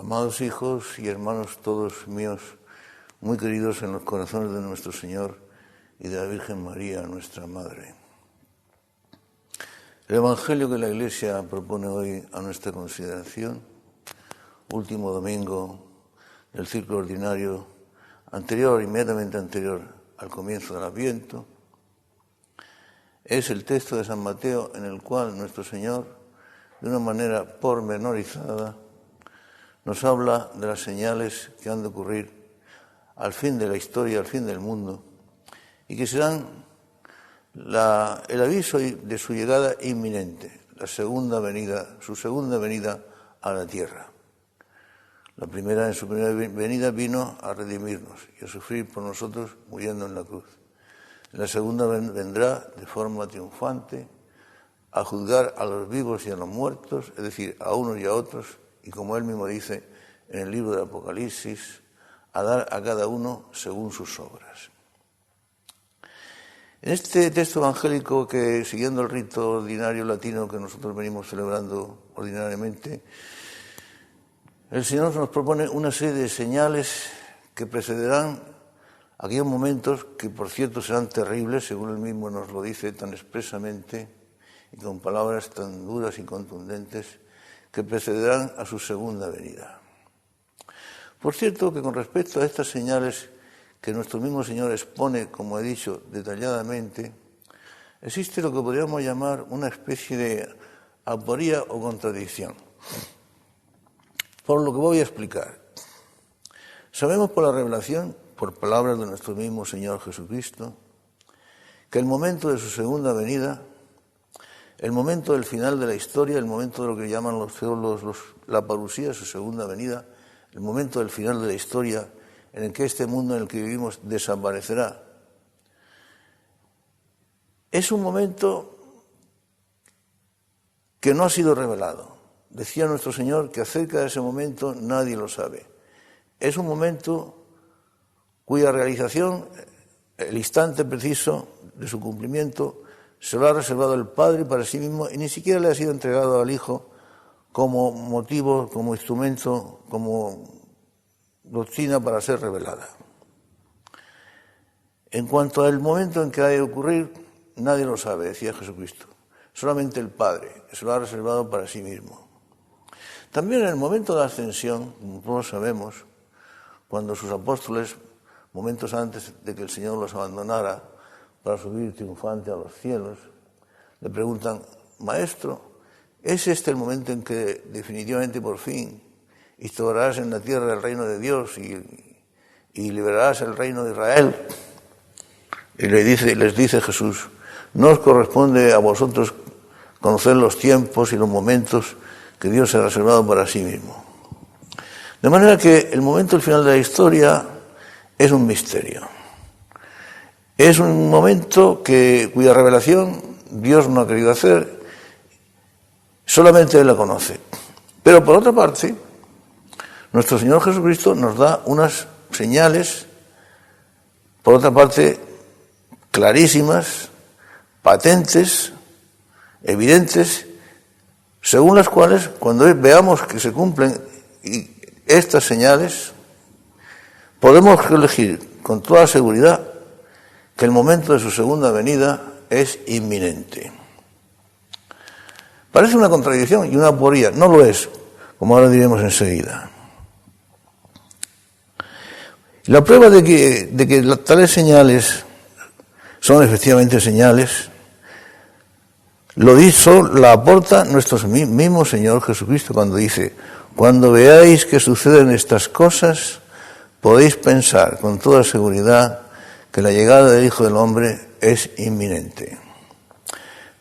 Amados hijos y hermanos todos míos, muy queridos en los corazones de nuestro Señor y de la Virgen María, nuestra Madre. El Evangelio que la Iglesia propone hoy a nuestra consideración, último domingo del ciclo ordinario, inmediatamente anterior al comienzo del Adviento, es el texto de San Mateo en el cual nuestro Señor, de una manera pormenorizada, nos habla de las señales que han de ocurrir al fin de la historia, al fin del mundo, y que serán el aviso de su llegada inminente, su segunda venida a la tierra. La primera, en su primera venida, vino a redimirnos y a sufrir por nosotros muriendo en la cruz. En la segunda vendrá de forma triunfante a juzgar a los vivos y a los muertos, es decir, a unos y a otros, y como él mismo dice en el libro del Apocalipsis, a dar a cada uno según sus obras. En este texto evangélico que, siguiendo el rito ordinario latino que nosotros venimos celebrando ordinariamente, el Señor nos propone una serie de señales que precederán aquellos momentos que, por cierto, serán terribles, según él mismo nos lo dice tan expresamente y con palabras tan duras y contundentes, que precederán a su segunda venida. Por cierto, que con respecto a estas señales que nuestro mismo Señor expone, como he dicho, detalladamente, existe lo que podríamos llamar una especie de aporía o contradicción. Por lo que voy a explicar. Sabemos por la revelación, por palabras de nuestro mismo Señor Jesucristo, que el momento de su segunda venida, el momento del final de la historia, el momento de lo que llaman los teólogos la parusía, su segunda venida, el momento del final de la historia en el que este mundo en el que vivimos desaparecerá, es un momento que no ha sido revelado. Decía nuestro Señor que acerca de ese momento nadie lo sabe. Es un momento cuya realización, el instante preciso de su cumplimiento, se lo ha reservado el Padre para sí mismo y ni siquiera le ha sido entregado al Hijo como motivo, como instrumento, como doctrina para ser revelada. En cuanto al momento en que ha de ocurrir, nadie lo sabe, decía Jesucristo. Solamente el Padre, que se lo ha reservado para sí mismo. También en el momento de la ascensión, como todos sabemos, cuando sus apóstoles, momentos antes de que el Señor los abandonara para subir triunfante a los cielos, le preguntan: Maestro, ¿es este el momento en que definitivamente por fin instaurarás en la tierra el reino de Dios y liberarás el reino de Israel? Y les dice Jesús: no os corresponde a vosotros conocer los tiempos y los momentos que Dios ha reservado para sí mismo. De manera que el momento del final de la historia es un misterio. Es un momento cuya revelación Dios no ha querido hacer, solamente Él la conoce. Pero por otra parte, nuestro Señor Jesucristo nos da unas señales, por otra parte, clarísimas, patentes, evidentes, según las cuales, cuando veamos que se cumplen estas señales, podemos elegir con toda seguridad que el momento de su segunda venida es inminente. Parece una contradicción y una aporía, no lo es, como ahora diremos enseguida. La prueba de que tales señales son efectivamente señales, la aporta nuestro mismo Señor Jesucristo cuando dice: cuando veáis que suceden estas cosas, podéis pensar con toda seguridad que la llegada del Hijo del Hombre es inminente.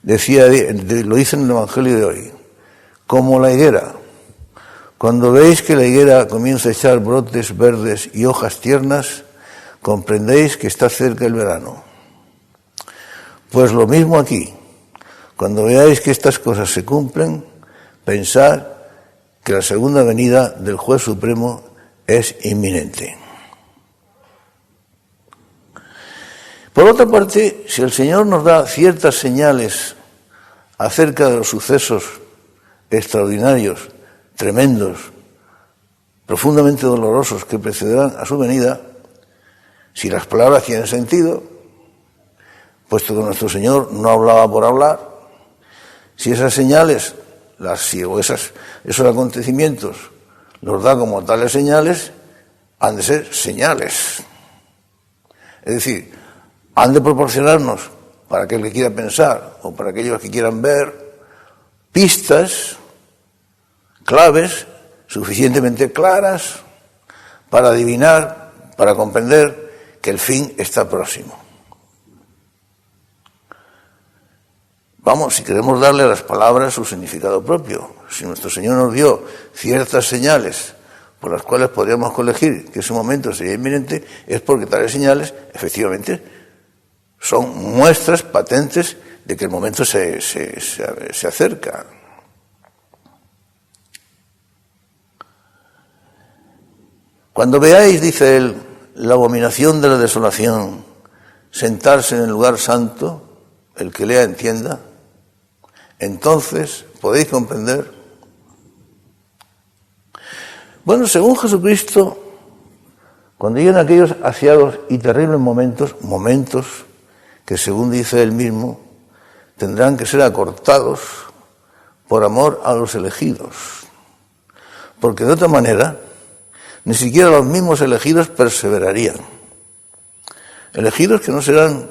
Lo dice en el Evangelio de hoy, como la higuera. Cuando veis que la higuera comienza a echar brotes verdes y hojas tiernas, comprendéis que está cerca el verano. Pues lo mismo aquí. Cuando veáis que estas cosas se cumplen, pensad que la segunda venida del Juez Supremo es inminente. Por otra parte, si el Señor nos da ciertas señales acerca de los sucesos extraordinarios, tremendos, profundamente dolorosos que precederán a su venida, si las palabras tienen sentido, puesto que nuestro Señor no hablaba por hablar, si esas señales, esos acontecimientos los da como tales señales, han de ser señales. Es decir, han de proporcionarnos, para aquel que quiera pensar o para aquellos que quieran ver, pistas, claves suficientemente claras para adivinar, para comprender que el fin está próximo. Vamos, si queremos darle a las palabras su significado propio, si nuestro Señor nos dio ciertas señales por las cuales podríamos colegir que ese momento sería inminente, es porque tales señales, efectivamente, son muestras patentes de que el momento se acerca. Cuando veáis, dice él, la abominación de la desolación, sentarse en el lugar santo, el que lea entienda, entonces podéis comprender. Bueno, según Jesucristo, cuando lleguen aquellos aciagos y terribles momentos que según dice él mismo, tendrán que ser acortados por amor a los elegidos, porque de otra manera ni siquiera los mismos elegidos perseverarían. Elegidos que no serán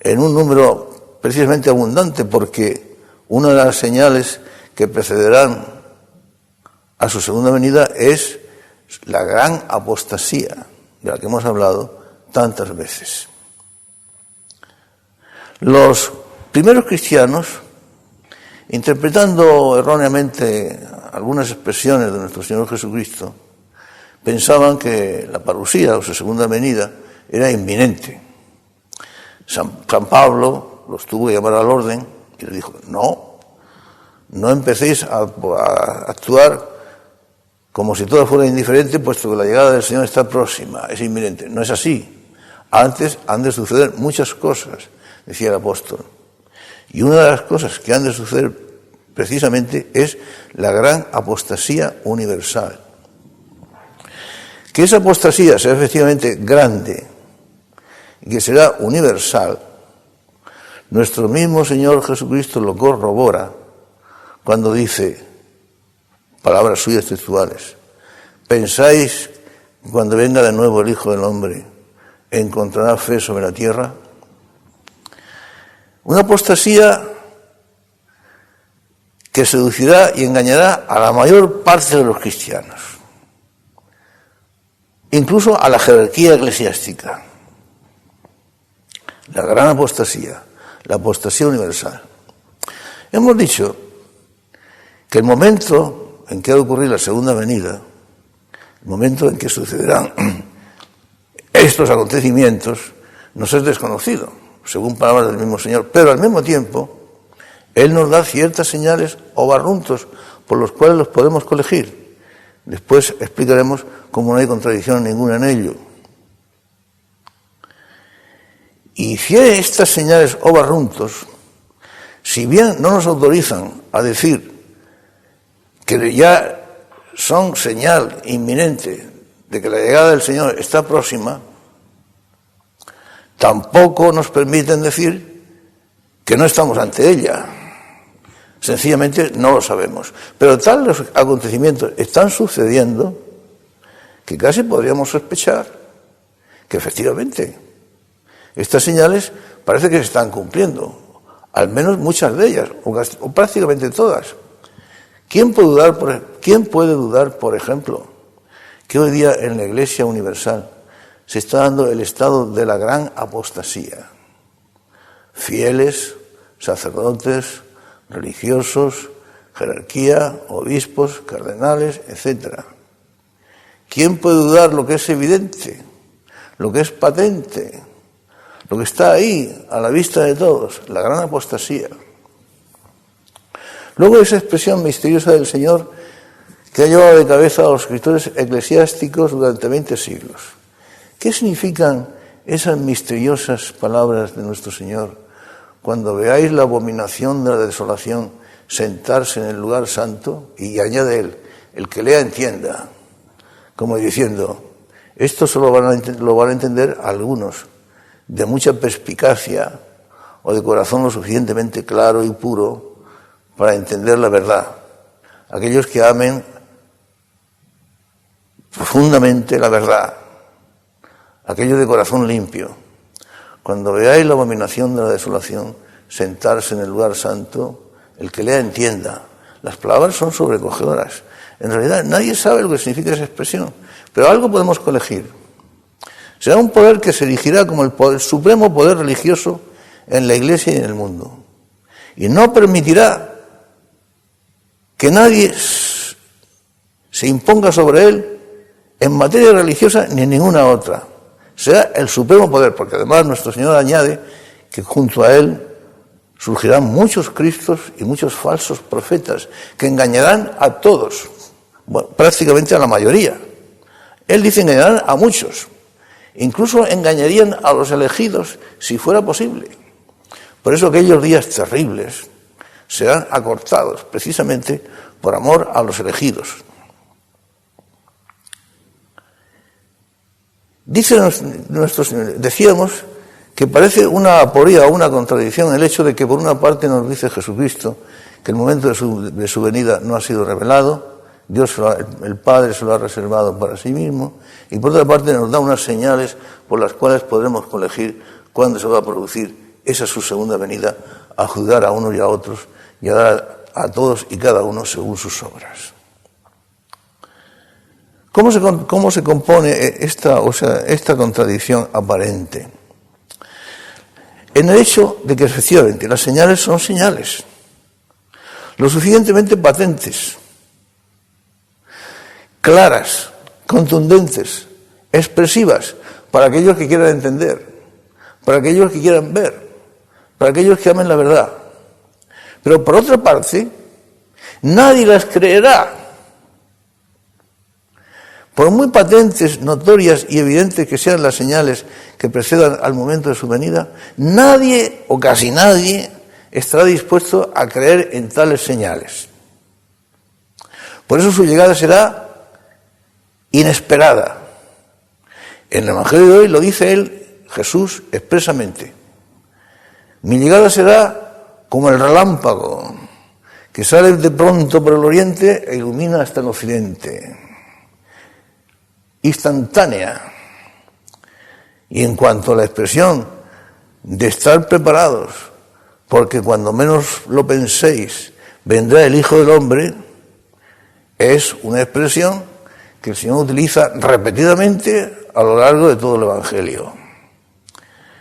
en un número precisamente abundante, porque una de las señales que precederán a su segunda venida es la gran apostasía, de la que hemos hablado tantas veces. Los primeros cristianos, interpretando erróneamente algunas expresiones de nuestro Señor Jesucristo, pensaban que la parusía, o su segunda venida, era inminente. San Pablo los tuvo que llamar al orden y les dijo, no empecéis a actuar como si todo fuera indiferente, puesto que la llegada del Señor está próxima, es inminente. No es así. Antes han de suceder muchas cosas, decía el apóstol. Y una de las cosas que han de suceder precisamente es la gran apostasía universal. Que esa apostasía sea efectivamente grande y que será universal, nuestro mismo Señor Jesucristo lo corrobora cuando dice, palabras suyas textuales, ¿pensáis que cuando venga de nuevo el Hijo del Hombre encontrará fe sobre la tierra? Una apostasía que seducirá y engañará a la mayor parte de los cristianos, incluso a la jerarquía eclesiástica. La gran apostasía, la apostasía universal. Hemos dicho que el momento en que ha de ocurrir la segunda venida, el momento en que sucederán estos acontecimientos, nos es desconocido, según palabras del mismo Señor, pero al mismo tiempo Él nos da ciertas señales o barruntos por los cuales los podemos colegir. Después explicaremos cómo no hay contradicción ninguna en ello. Y si estas señales o barruntos, si bien no nos autorizan a decir que ya son señal inminente de que la llegada del Señor está próxima, tampoco nos permiten decir que no estamos ante ella. Sencillamente no lo sabemos. Pero tal los acontecimientos están sucediendo que casi podríamos sospechar que efectivamente estas señales parece que se están cumpliendo, al menos muchas de ellas, o prácticamente todas. ¿Quién puede dudar, por ejemplo, que hoy día en la Iglesia Universal se está dando el estado de la gran apostasía? Fieles, sacerdotes, religiosos, jerarquía, obispos, cardenales, etc. ¿Quién puede dudar lo que es evidente, lo que es patente, lo que está ahí a la vista de todos? La gran apostasía. Luego esa expresión misteriosa del Señor que ha llevado de cabeza a los escritores eclesiásticos durante 20 siglos. ¿Qué significan esas misteriosas palabras de nuestro Señor? Cuando veáis la abominación de la desolación sentarse en el lugar santo, y añade él, el que lea entienda. como diciendo, esto solo lo van a entender algunos de mucha perspicacia o de corazón lo suficientemente claro y puro para entender la verdad. Aquellos que amen profundamente la verdad, aquellos de corazón limpio. Cuando veáis la abominación de la desolación sentarse en el lugar santo, el que lea entienda. Las palabras son sobrecogedoras. En realidad nadie sabe lo que significa esa expresión, pero algo podemos colegir. Será un poder que se erigirá como el supremo poder religioso en la Iglesia y en el mundo. Y no permitirá que nadie se imponga sobre él en materia religiosa ni en ninguna otra. Será el supremo poder, porque además nuestro Señor añade que junto a él surgirán muchos Cristos y muchos falsos profetas que engañarán a todos, bueno, prácticamente a la mayoría. Él dice engañarán a muchos, incluso engañarían a los elegidos si fuera posible. Por eso aquellos días terribles serán acortados precisamente por amor a los elegidos. Dice nuestro Señor, decíamos que parece una aporía o una contradicción el hecho de que por una parte nos dice Jesucristo que el momento de su venida no ha sido revelado, Dios, el Padre se lo ha reservado para sí mismo, y por otra parte nos da unas señales por las cuales podremos colegir cuándo se va a producir esa su segunda venida, a juzgar a unos y a otros y a dar a todos y cada uno según sus obras. ¿Cómo se compone esta contradicción aparente? En el hecho de que efectivamente las señales son señales, lo suficientemente patentes, claras, contundentes, expresivas, para aquellos que quieran entender, para aquellos que quieran ver, para aquellos que amen la verdad. Pero por otra parte, nadie las creerá. Por muy patentes, notorias y evidentes que sean las señales que precedan al momento de su venida, nadie o casi nadie estará dispuesto a creer en tales señales. Por eso su llegada será inesperada. En el Evangelio de hoy lo dice Jesús expresamente. Mi llegada será como el relámpago que sale de pronto por el oriente e ilumina hasta el occidente. Instantánea. Y en cuanto a la expresión de estar preparados, porque cuando menos lo penséis vendrá el Hijo del Hombre, es una expresión que el Señor utiliza repetidamente a lo largo de todo el Evangelio.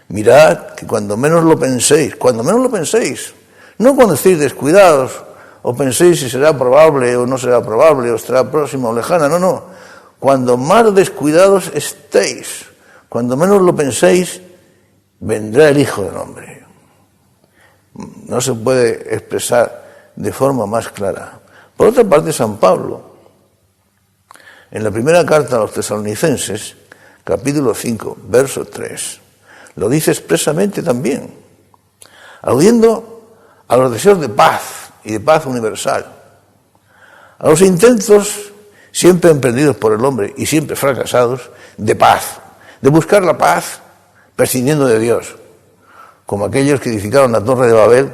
Mirad que cuando menos lo penséis, no cuando estéis descuidados o penséis si será probable o no será probable o estará próxima o lejana, no. Cuando más descuidados estéis, cuando menos lo penséis, vendrá el Hijo del Hombre. No se puede expresar de forma más clara. Por otra parte, San Pablo, en la primera carta a los Tesalonicenses, capítulo 5, verso 3, lo dice expresamente también, aludiendo a los deseos de paz y de paz universal, a los intentos siempre emprendidos por el hombre y siempre fracasados, de paz, de buscar la paz prescindiendo de Dios, como aquellos que edificaron la Torre de Babel,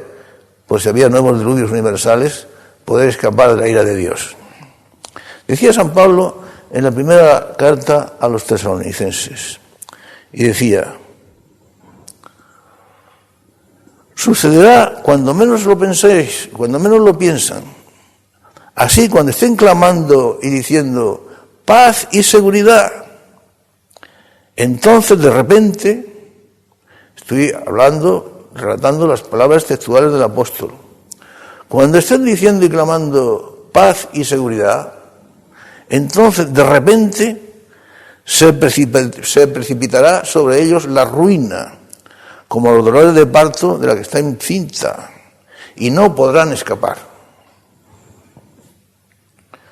pues si había nuevos diluvios universales, poder escapar de la ira de Dios. Decía San Pablo en la primera carta a los Tesalonicenses, y decía, sucederá cuando menos lo penséis, cuando menos lo piensan. Así, cuando estén clamando y diciendo paz y seguridad, entonces de repente, estoy relatando las palabras textuales del apóstol, cuando estén diciendo y clamando paz y seguridad, entonces de repente se precipitará sobre ellos la ruina, como los dolores de parto de la que está encinta, y no podrán escapar.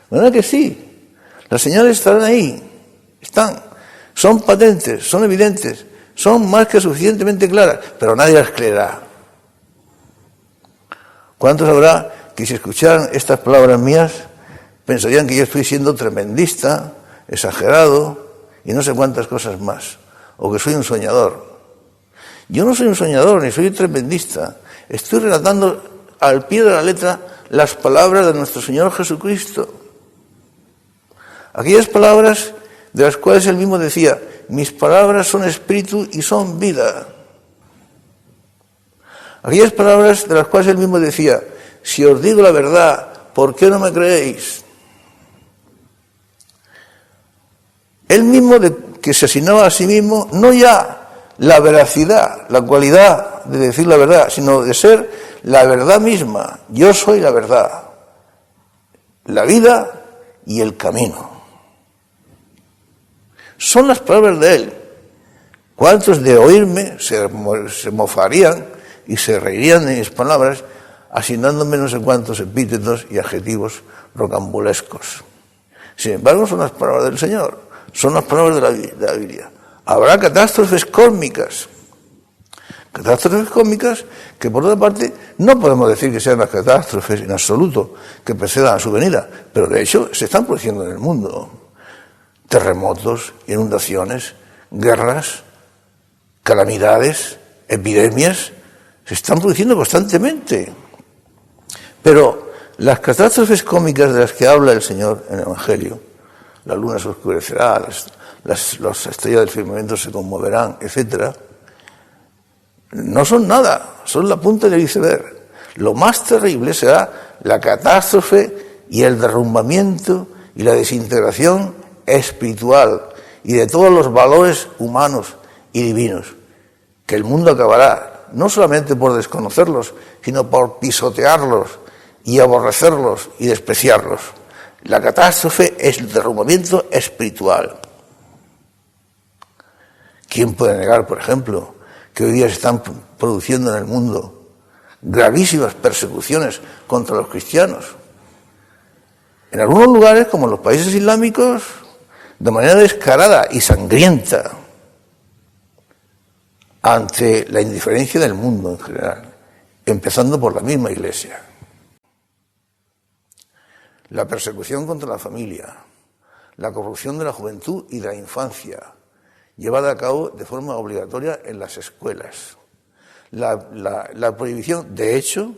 ¿Verdad que sí? Las señales estarán ahí, son patentes, son evidentes, son más que suficientemente claras, pero nadie las creerá. ¿Cuántos habrá que si escucharan estas palabras mías pensarían que yo estoy siendo tremendista, exagerado y no sé cuántas cosas más, o que soy un soñador. Yo no soy un soñador ni soy un tremendista, estoy relatando al pie de la letra las palabras de nuestro Señor Jesucristo. Aquellas palabras de las cuales Él mismo decía: mis palabras son espíritu y son vida. Aquellas palabras de las cuales Él mismo decía: si os digo la verdad, ¿por qué no me creéis? Él mismo, que se asignaba a sí mismo, no ya la veracidad, la cualidad de decir la verdad, sino de ser la verdad misma. Yo soy la verdad, la vida y el camino. Son las palabras de Él. ¿Cuántos de oírme se mofarían y se reirían de mis palabras, asignándome no sé cuántos epítetos y adjetivos rocambolescos? Sin embargo, son las palabras del Señor, son las palabras de la Biblia. Habrá catástrofes cósmicas que, por otra parte, no podemos decir que sean las catástrofes en absoluto que precedan a su venida, pero de hecho se están produciendo en el mundo. Terremotos, inundaciones, guerras, calamidades, epidemias, se están produciendo constantemente. Pero las catástrofes cósmicas de las que habla el Señor en el Evangelio, la luna se oscurecerá, las estrellas del firmamento se conmoverán, etc., no son nada, son la punta del iceberg. Lo más terrible será la catástrofe y el derrumbamiento y la desintegración espiritual y de todos los valores humanos y divinos, que el mundo acabará, no solamente por desconocerlos, sino por pisotearlos y aborrecerlos y despreciarlos. La catástrofe es el derrumbamiento espiritual. ¿Quién puede negar, por ejemplo, que hoy día se están produciendo en el mundo gravísimas persecuciones contra los cristianos? En algunos lugares, como en los países islámicos, de manera descarada y sangrienta, ante la indiferencia del mundo en general, empezando por la misma Iglesia. La persecución contra la familia, la corrupción de la juventud y de la infancia, llevada a cabo de forma obligatoria en las escuelas. La prohibición, de hecho,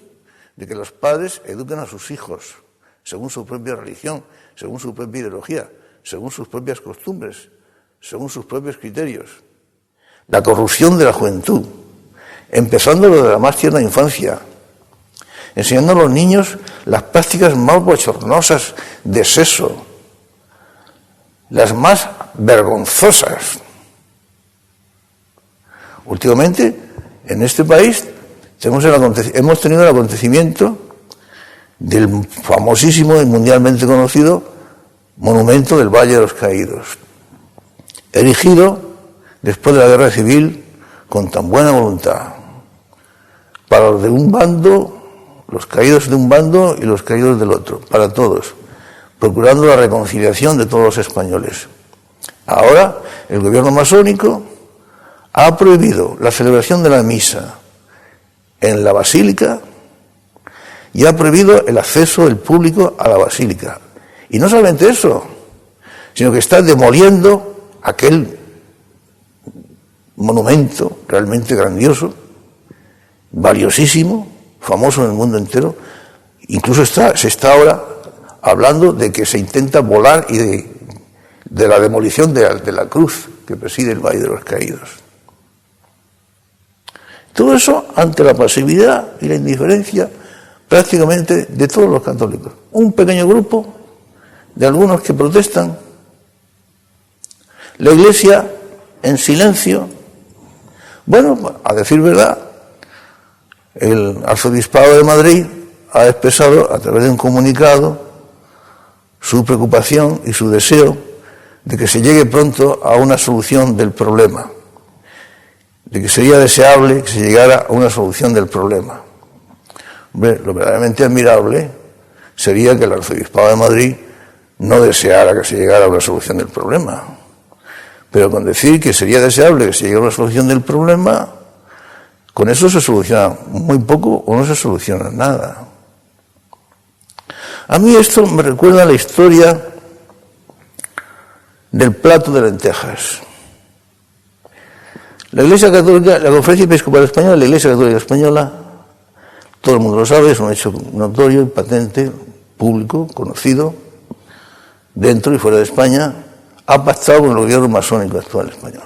de que los padres eduquen a sus hijos según su propia religión, según su propia ideología, según sus propias costumbres, según sus propios criterios. La corrupción de la juventud, empezando desde la más tierna infancia, enseñando a los niños las prácticas más bochornosas de sexo, las más vergonzosas. Últimamente, en este país, hemos tenido el acontecimiento del famosísimo y mundialmente conocido monumento del Valle de los Caídos, erigido después de la Guerra Civil con tan buena voluntad, para los de un bando, los caídos de un bando y los caídos del otro, para todos, procurando la reconciliación de todos los españoles. Ahora, el gobierno masónico ha prohibido la celebración de la misa en la basílica y ha prohibido el acceso del público a la basílica. Y no solamente eso, sino que está demoliendo aquel monumento realmente grandioso, valiosísimo, famoso en el mundo entero. Incluso se está ahora hablando de que se intenta volar y de la demolición de la cruz que preside el Valle de los Caídos. Todo eso ante la pasividad y la indiferencia prácticamente de todos los católicos. Un pequeño grupo de algunos que protestan, la Iglesia en silencio. Bueno, a decir verdad, el Arzobispado de Madrid ha expresado a través de un comunicado su preocupación y su deseo de que se llegue pronto a una solución del problema, de que sería deseable que se llegara a una solución del problema. Hombre, lo verdaderamente admirable sería que el Arzobispado de Madrid no deseara que se llegara a una solución del problema. Pero con decir que sería deseable que se llegara a una solución del problema, con eso se soluciona muy poco o no se soluciona nada. A mí esto me recuerda a la historia del plato de lentejas. La Iglesia Católica, la Conferencia Episcopal Española, la Iglesia Católica Española, todo el mundo lo sabe, es un hecho notorio y patente, público, conocido, dentro y fuera de España, ha pactado con el gobierno masónico actual español.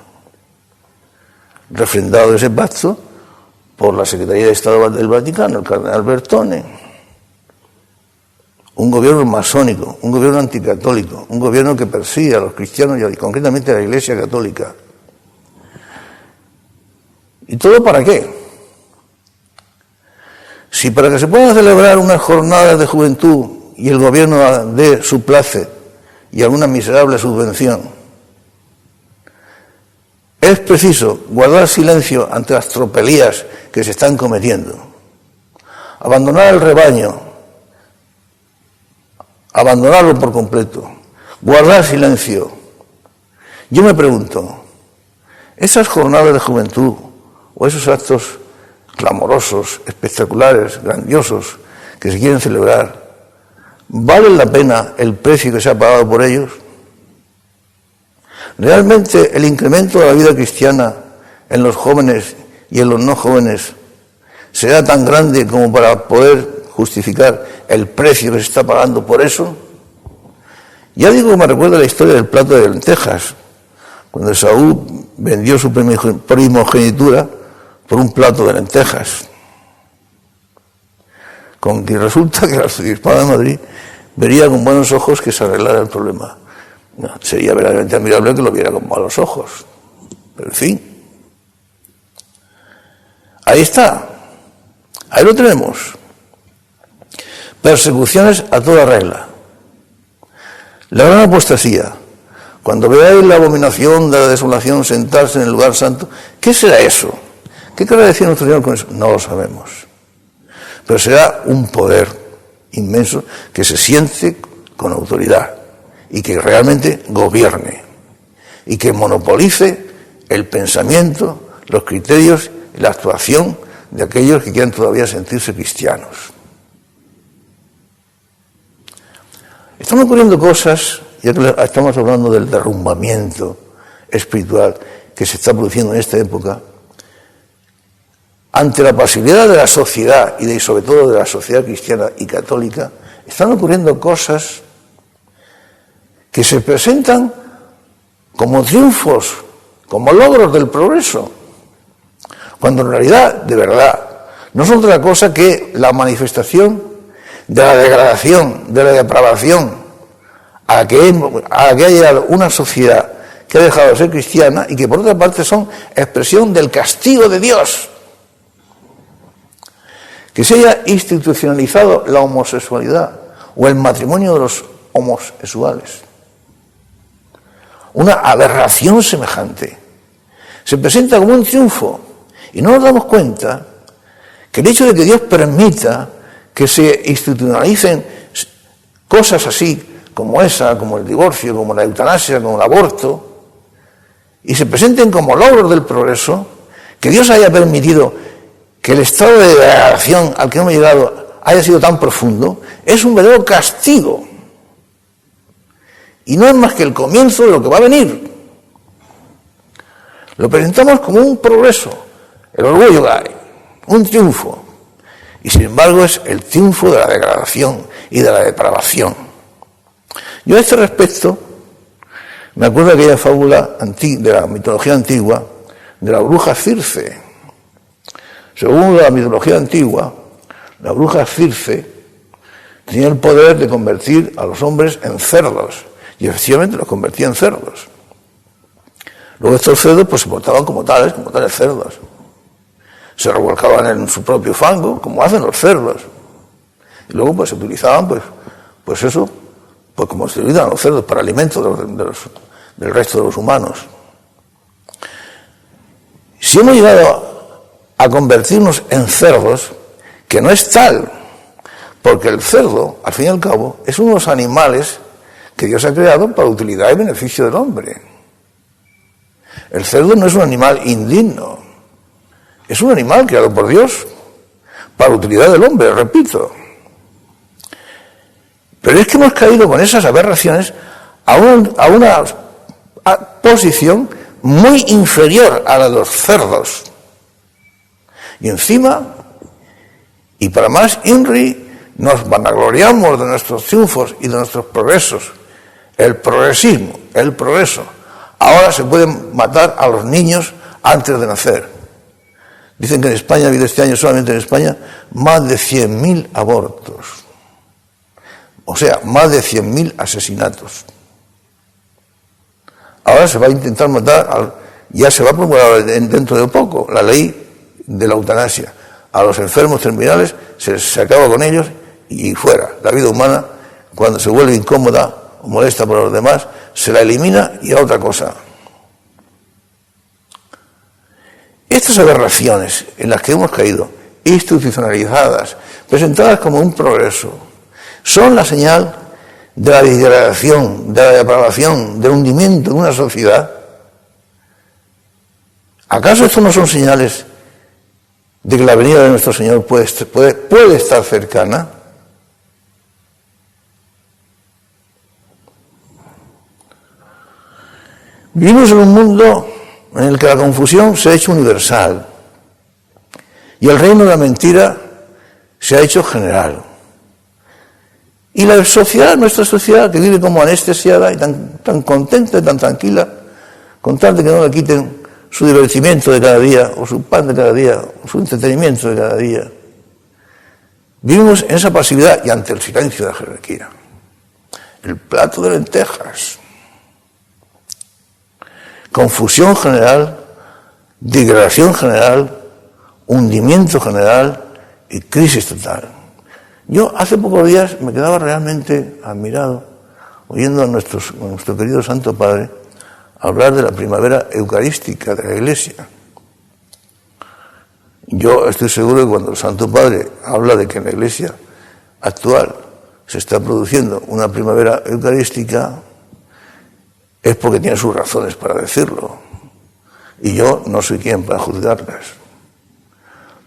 Refrendado ese pacto por la Secretaría de Estado del Vaticano, el cardenal Bertone. Un gobierno masónico, un gobierno anticatólico, un gobierno que persigue a los cristianos y concretamente a la Iglesia Católica. ¿Y todo para qué? Si para que se puedan celebrar unas jornadas de juventud y el gobierno dé su place y alguna miserable subvención, es preciso guardar silencio ante las tropelías que se están cometiendo, abandonar el rebaño, abandonarlo por completo, guardar silencio. Yo me pregunto, esas jornadas de juventud o esos actos clamorosos, espectaculares, grandiosos, que se quieren celebrar, ¿vale la pena el precio que se ha pagado por ellos? ¿Realmente el incremento de la vida cristiana en los jóvenes y en los no jóvenes será tan grande como para poder justificar el precio que se está pagando por eso? Ya digo que me recuerda la historia del plato de lentejas, cuando Esaú vendió su primogenitura por un plato de lentejas, con que resulta que el arzobispado de Madrid vería con buenos ojos que se arreglara el problema. No, sería verdaderamente admirable que lo viera con malos ojos, pero en fin, ahí está, ahí lo tenemos. Persecuciones a toda regla. La gran apostasía. Cuando veáis la abominación de la desolación sentarse en el lugar santo, ¿qué será eso? ¿Qué querrá decir nuestro Señor con eso? No lo sabemos. Pero será un poder inmenso que se siente con autoridad y que realmente gobierne y que monopolice el pensamiento, los criterios y la actuación de aquellos que quieran todavía sentirse cristianos. Están ocurriendo cosas, ya que estamos hablando del derrumbamiento espiritual que se está produciendo en esta época, ante la pasividad de la sociedad y sobre todo de la sociedad cristiana y católica, están ocurriendo cosas que se presentan como triunfos, como logros del progreso, cuando en realidad, de verdad, no son otra cosa que la manifestación de la degradación, de la depravación a la que ha llegado una sociedad que ha dejado de ser cristiana y que por otra parte son expresión del castigo de Dios. Que se haya institucionalizado la homosexualidad o el matrimonio de los homosexuales. Una aberración semejante se presenta como un triunfo y no nos damos cuenta que el hecho de que Dios permita que se institucionalicen cosas así como esa, como el divorcio, como la eutanasia, como el aborto, y se presenten como logros del progreso, que Dios haya permitido que el estado de degradación al que hemos llegado haya sido tan profundo, es un verdadero castigo. Y no es más que el comienzo de lo que va a venir. Lo presentamos como un progreso, el orgullo gay, un triunfo. Y sin embargo es el triunfo de la degradación y de la depravación. Yo a este respecto me acuerdo de aquella fábula de la mitología antigua de la bruja Circe. Según la mitología antigua, la bruja Circe tenía el poder de convertir a los hombres en cerdos, y efectivamente los convertía en cerdos. Luego estos cerdos pues se portaban como tales cerdos. Se revolcaban en su propio fango, como hacen los cerdos. Y luego pues se utilizaban pues eso, pues como se utilizan los cerdos para alimento del resto de los humanos. Si hemos llegado a convertirnos en cerdos, que no es tal, porque el cerdo, al fin y al cabo, es uno de los animales que Dios ha creado para utilidad y beneficio del hombre. El cerdo no es un animal indigno, es un animal creado por Dios para utilidad del hombre, repito. Pero es que hemos caído con esas aberraciones a una posición muy inferior a la de los cerdos. Y encima, y para más INRI, nos vanagloriamos de nuestros triunfos y de nuestros progresos. El progresismo, el progreso. Ahora se pueden matar a los niños antes de nacer. Dicen que en España ha habido este año, solamente en España, más de 100.000 abortos. O sea, más de 100.000 asesinatos. Ahora se va a intentar matar, ya se va a promulgar dentro de poco la ley de la eutanasia. A los enfermos terminales se acaba con ellos y fuera. La vida humana, cuando se vuelve incómoda o molesta por los demás, se la elimina y a otra cosa. Estas aberraciones en las que hemos caído, institucionalizadas, presentadas como un progreso, son la señal de la degradación, de la depravación, del hundimiento de una sociedad. ¿Acaso estos no son señales de que la venida de nuestro Señor puede estar cercana? Vivimos en un mundo en el que la confusión se ha hecho universal y el reino de la mentira se ha hecho general. Y la sociedad, nuestra sociedad, que vive como anestesiada y tan contenta y tan tranquila, con tal de que no le quiten su divertimento de cada día, o su pan de cada día, o su entretenimiento de cada día. Vivimos en esa pasividad y ante el silencio de la jerarquía. El plato de lentejas. Confusión general, degradación general, hundimiento general y crisis total. Yo hace pocos días me quedaba realmente admirado oyendo a nuestro querido Santo Padre hablar de la primavera eucarística de la Iglesia. Yo estoy seguro que cuando el Santo Padre habla de que en la Iglesia actual se está produciendo una primavera eucarística, es porque tiene sus razones para decirlo. Y yo no soy quien para juzgarlas.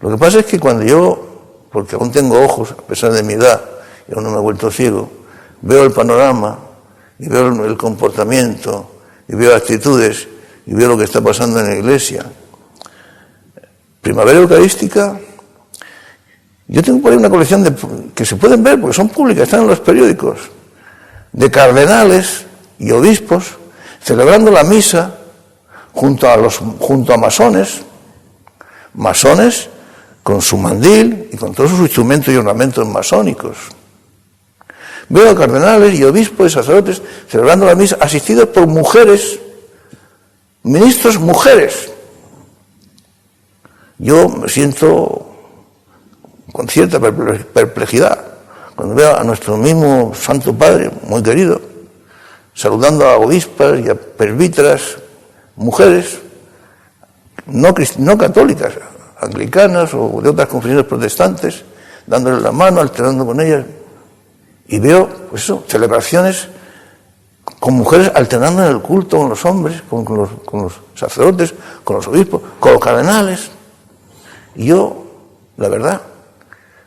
Lo que pasa es que cuando yo, porque aún tengo ojos, a pesar de mi edad, y aún no me he vuelto ciego, veo el panorama, y veo el comportamiento, y veo actitudes, y veo lo que está pasando en la Iglesia. Primavera eucarística, yo tengo por ahí una colección que se pueden ver, porque son públicas, están en los periódicos, de cardenales y obispos celebrando la misa junto a masones con su mandil y con todos sus instrumentos y ornamentos masónicos. Veo a cardenales y obispos y sacerdotes celebrando la misa asistidos por mujeres, ministros mujeres. Yo me siento con cierta perplejidad cuando veo a nuestro mismo Santo Padre, muy querido, saludando a obispas y a presbíteras, mujeres, no católicas, anglicanas o de otras confesiones protestantes, dándoles la mano, alternando con ellas. Y veo, pues eso, celebraciones con mujeres alternando en el culto con los hombres, con los sacerdotes, con los obispos, con los cardenales. Y yo, la verdad,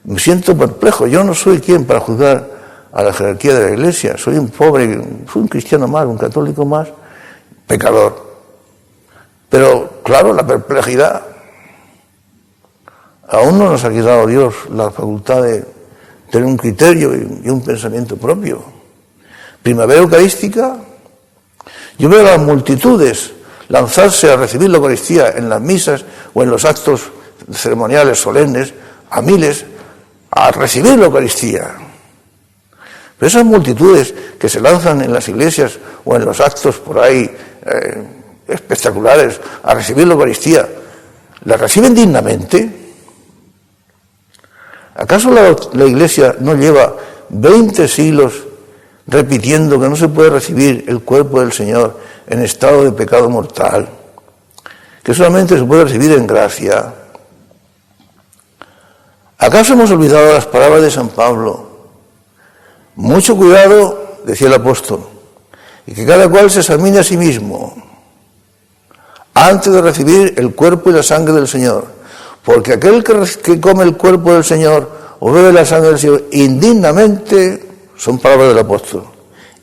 me siento perplejo. Yo no soy quien para juzgar a la jerarquía de la Iglesia. Soy un pobre, soy un cristiano más, un católico más, pecador. Pero, claro, la perplejidad. Aún no nos ha quitado Dios la facultad de tener un criterio y un pensamiento propio. Primavera eucarística, yo veo a las multitudes lanzarse a recibir la Eucaristía en las misas o en los actos ceremoniales solemnes, a miles, a recibir la Eucaristía. Pero esas multitudes que se lanzan en las iglesias o en los actos por ahí espectaculares a recibir la Eucaristía, ¿la reciben dignamente? ¿Acaso la Iglesia no lleva 20 siglos repitiendo que no se puede recibir el cuerpo del Señor en estado de pecado mortal? Que solamente se puede recibir en gracia. ¿Acaso hemos olvidado las palabras de San Pablo? Mucho cuidado, decía el apóstol, y que cada cual se examine a sí mismo antes de recibir el cuerpo y la sangre del Señor. Porque aquel que come el cuerpo del Señor o bebe la sangre del Señor indignamente, son palabras del apóstol,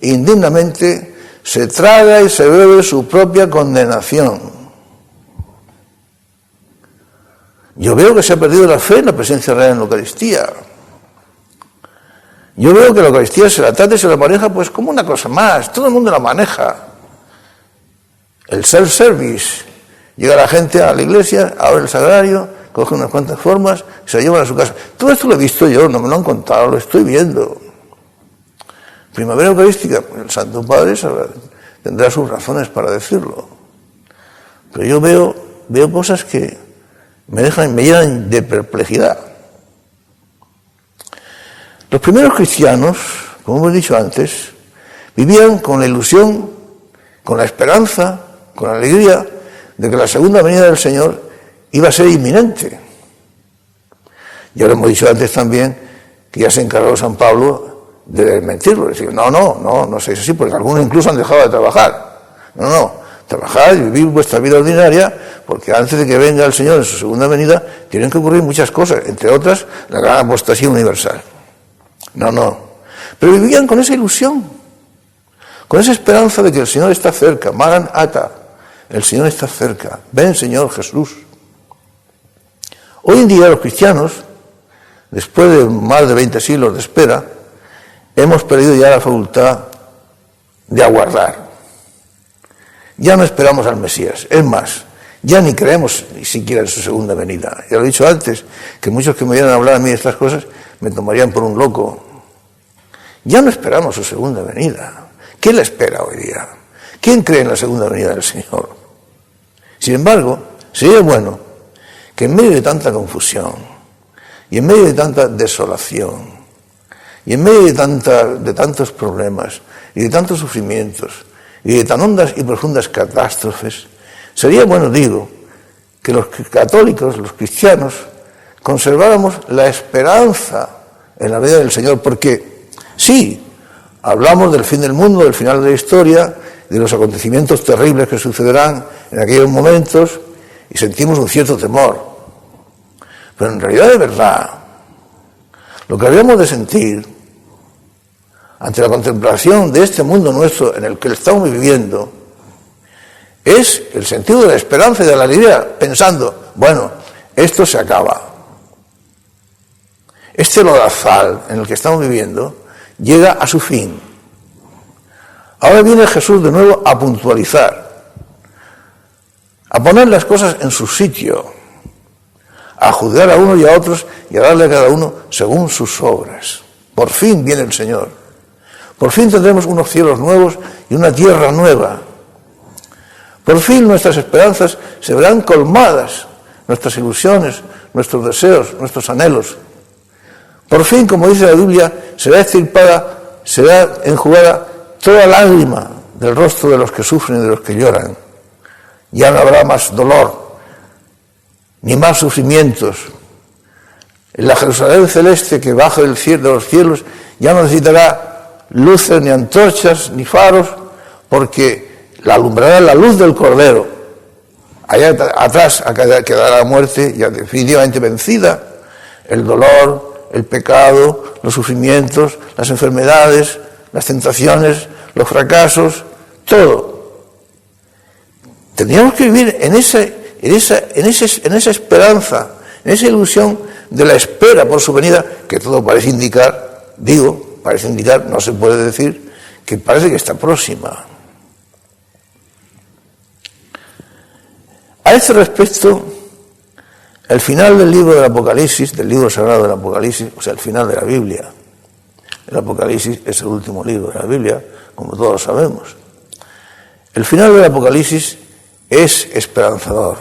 indignamente se traga y se bebe su propia condenación. Yo veo que se ha perdido la fe en la presencia real en la Eucaristía. Yo veo que la Eucaristía se la trata y se la maneja pues como una cosa más, todo el mundo la maneja. El self-service. Llega la gente a la iglesia, abre el sagrario, coge unas cuantas formas y se la llevan a su casa. Todo esto lo he visto yo, no me lo han contado, lo estoy viendo. Primavera Eucarística, el Santo Padre tendrá sus razones para decirlo. Pero yo veo cosas que me llenan de perplejidad. Los primeros cristianos, como hemos dicho antes, vivían con la ilusión, con la esperanza, con la alegría de que la segunda venida del Señor iba a ser inminente. Ya lo hemos dicho antes también, que ya se encargó San Pablo de desmentirlo, decir, no seáis así, porque algunos incluso han dejado de trabajar. Trabajad y vivir vuestra vida ordinaria, porque antes de que venga el Señor en su segunda venida, tienen que ocurrir muchas cosas, entre otras, la gran apostasía universal. Pero vivían con esa ilusión, con esa esperanza de que el Señor está cerca, Maran Ata, el Señor está cerca, ven Señor Jesús. Hoy en día los cristianos, después de más de 20 siglos de espera, hemos perdido ya la facultad de aguardar. Ya no esperamos al Mesías, es más, ya ni creemos ni siquiera en su segunda venida. Ya lo he dicho antes, que muchos que me vieran a hablar a mí de estas cosas me tomarían por un loco. Ya no esperamos su segunda venida. ¿Quién la espera hoy día? ¿Quién cree en la segunda venida del Señor? Sin embargo, sería bueno que en medio de tanta confusión y en medio de tanta desolación y en medio de tantos problemas y de tantos sufrimientos y de tan hondas y profundas catástrofes, sería bueno, digo, que los católicos, los cristianos, conserváramos la esperanza en la venida del Señor, porque sí, hablamos del fin del mundo, del final de la historia, de los acontecimientos terribles que sucederán en aquellos momentos, y sentimos un cierto temor. Pero en realidad, de verdad, lo que habríamos de sentir ante la contemplación de este mundo nuestro en el que estamos viviendo es el sentido de la esperanza y de la alegría, pensando, bueno, esto se acaba. Este lodazal en el que estamos viviendo llega a su fin. Ahora viene Jesús de nuevo a puntualizar, a poner las cosas en su sitio, a juzgar a unos y a otros y a darle a cada uno según sus obras. Por fin viene el Señor. Por fin tendremos unos cielos nuevos y una tierra nueva. Por fin nuestras esperanzas se verán colmadas, nuestras ilusiones, nuestros deseos, nuestros anhelos. Por fin, como dice la Biblia, será extirpada, será enjugada toda lágrima del rostro de los que sufren y de los que lloran. Ya no habrá más dolor, ni más sufrimientos. En la Jerusalén celeste que baja del cielo, de los cielos, ya no necesitará luces, ni antorchas, ni faros, porque la alumbrará la luz del Cordero. Allá atrás quedará la muerte ya definitivamente vencida, el dolor, el pecado, los sufrimientos, las enfermedades, las tentaciones, los fracasos, todo. Tendríamos que vivir en esa esperanza, en esa ilusión de la espera por su venida, que todo parece indicar, no se puede decir, que parece que está próxima. A este respecto, el final del libro del Apocalipsis, del libro sagrado del Apocalipsis, o sea, el final de la Biblia, el Apocalipsis es el último libro de la Biblia, como todos sabemos. El final del Apocalipsis es esperanzador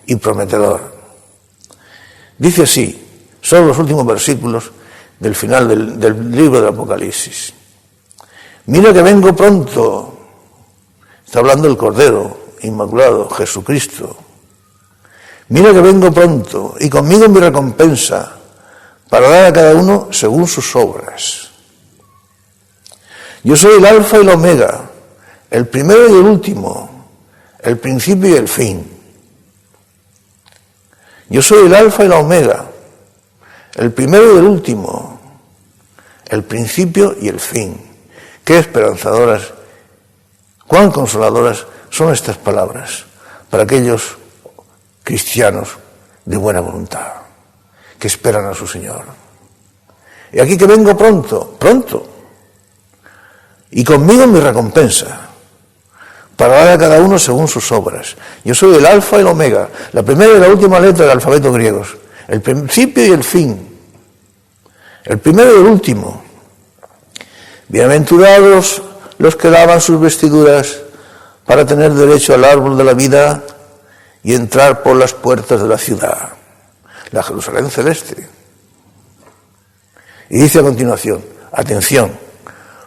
y prometedor. Dice así, son los últimos versículos del final del libro del Apocalipsis. Mira que vengo pronto. Está hablando el Cordero Inmaculado, Jesucristo. Mira que vengo pronto y conmigo mi recompensa para dar a cada uno según sus obras. Yo soy el Alfa y la Omega, el primero y el último, el principio y el fin. Yo soy el Alfa y la Omega, el primero y el último, el principio y el fin. Qué esperanzadoras Cuán consoladoras son estas palabras para aquellos cristianos de buena voluntad, que esperan a su Señor. Y aquí que vengo pronto, pronto, y conmigo mi recompensa, para dar a cada uno según sus obras. Yo soy el alfa y el omega, la primera y la última letra del alfabeto griego, el principio y el fin, el primero y el último. Bienaventurados los que lavan sus vestiduras para tener derecho al árbol de la vida y entrar por las puertas de la ciudad, la Jerusalén celeste. Y dice a continuación, atención,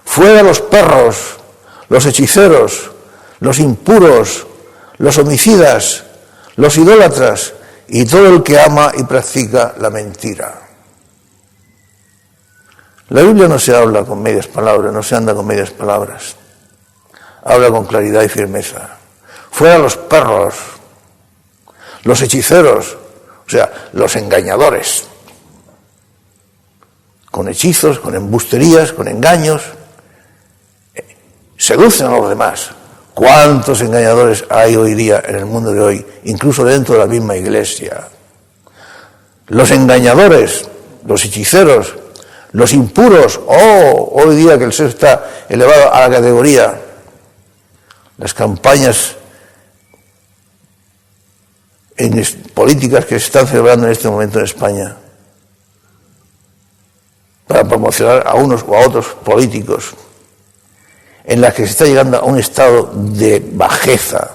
fuera los perros, los hechiceros, los impuros, los homicidas, los idólatras y todo el que ama y practica la mentira. La Biblia no se habla con medias palabras, no se anda con medias palabras. Habla con claridad y firmeza. Fuera los perros, los hechiceros, o sea, los engañadores, con hechizos, con embusterías, con engaños, seducen a los demás. ¿Cuántos engañadores hay hoy día en el mundo de hoy, incluso dentro de la misma iglesia? Los engañadores, los hechiceros, los impuros, hoy día que el sexo está elevado a la categoría, las campañas políticas que se están celebrando en este momento en España para promocionar a unos o a otros políticos, en las que se está llegando a un estado de bajeza,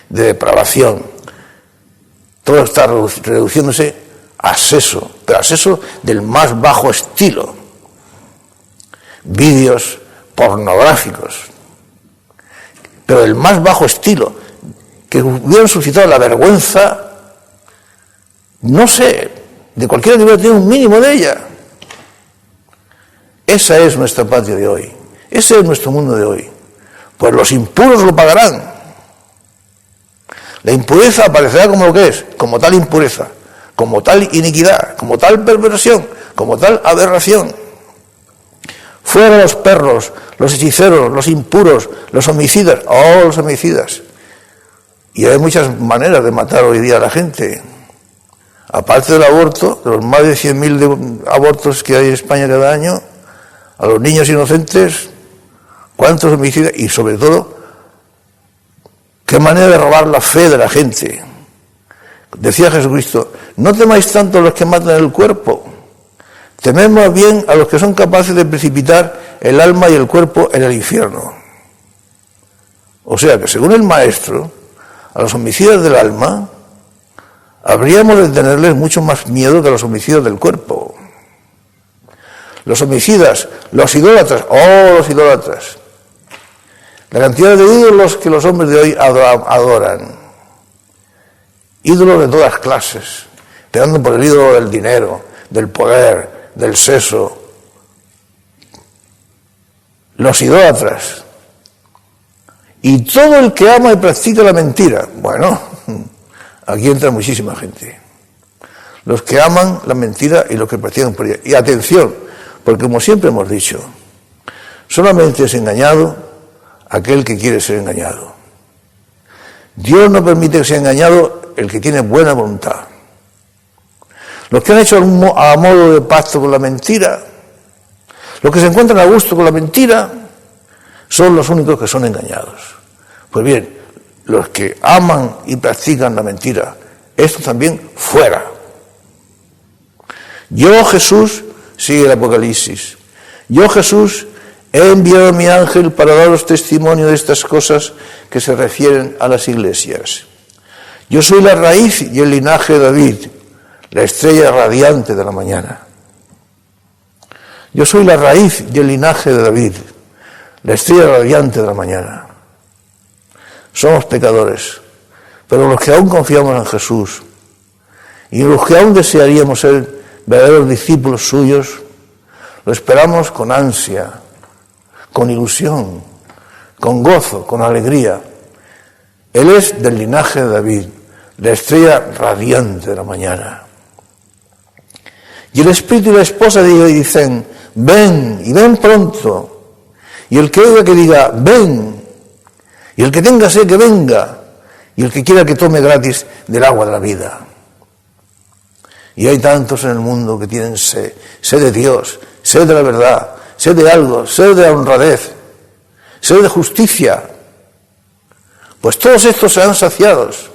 de depravación. Todo está reduciéndose a seso, pero a seso del más bajo estilo. Vídeos pornográficos, pero del más bajo estilo, que hubieran suscitado la vergüenza, no sé, de cualquiera que hubiera tenido un mínimo de ella. Esa es nuestra patria de hoy. Ese es nuestro mundo de hoy. Pues los impuros lo pagarán. La impureza aparecerá como lo que es, como tal impureza, como tal iniquidad, como tal perversión, como tal aberración. Fuera los perros, los hechiceros, los impuros, los homicidas, los homicidas. Y hay muchas maneras de matar hoy día a la gente. Aparte del aborto, de los más de 100.000 abortos que hay en España cada año, a los niños inocentes, cuántos homicidas, y sobre todo, qué manera de robar la fe de la gente. Decía Jesucristo, no temáis tanto a los que matan el cuerpo, temed más bien a los que son capaces de precipitar el alma y el cuerpo en el infierno. O sea que, según el Maestro, a los homicidas del alma habríamos de tenerles mucho más miedo que a los homicidas del cuerpo. Los homicidas, los idólatras, los idólatras. La cantidad de ídolos que los hombres de hoy adoran. Ídolos de todas clases, empezando por el ídolo del dinero, del poder, del sexo. Los idólatras. Y todo el que ama y practica la mentira. Bueno, aquí entra muchísima gente. Los que aman la mentira y los que practican por ella. Y atención, porque como siempre hemos dicho, solamente es engañado aquel que quiere ser engañado. Dios no permite que sea engañado el que tiene buena voluntad. Los que han hecho a modo de pacto con la mentira, los que se encuentran a gusto con la mentira, son los únicos que son engañados. Pues bien, los que aman y practican la mentira, esto también fuera. Yo, Jesús, sigue el Apocalipsis, yo, Jesús, he enviado a mi ángel para daros testimonio de estas cosas que se refieren a las iglesias. Yo soy la raíz y el linaje de David, la estrella radiante de la mañana. Yo soy la raíz y el linaje de David, la estrella radiante de la mañana. Somos pecadores, pero los que aún confiamos en Jesús y los que aún desearíamos ser verdaderos discípulos suyos, lo esperamos con ansia, con ilusión, con gozo, con alegría. Él es del linaje de David, la estrella radiante de la mañana. Y el Espíritu y la esposa dicen, ven, y ven pronto. Y el que oiga que diga, ven. Y el que tenga sed, que venga. Y el que quiera, que tome gratis del agua de la vida. Y hay tantos en el mundo que tienen sed de Dios, sed de la verdad, sed de algo, sed de la honradez, sed de justicia. Pues todos estos serán saciados.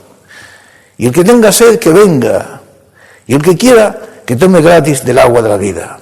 Y el que tenga sed, que venga. Y el que quiera, que tome gratis del agua de la vida.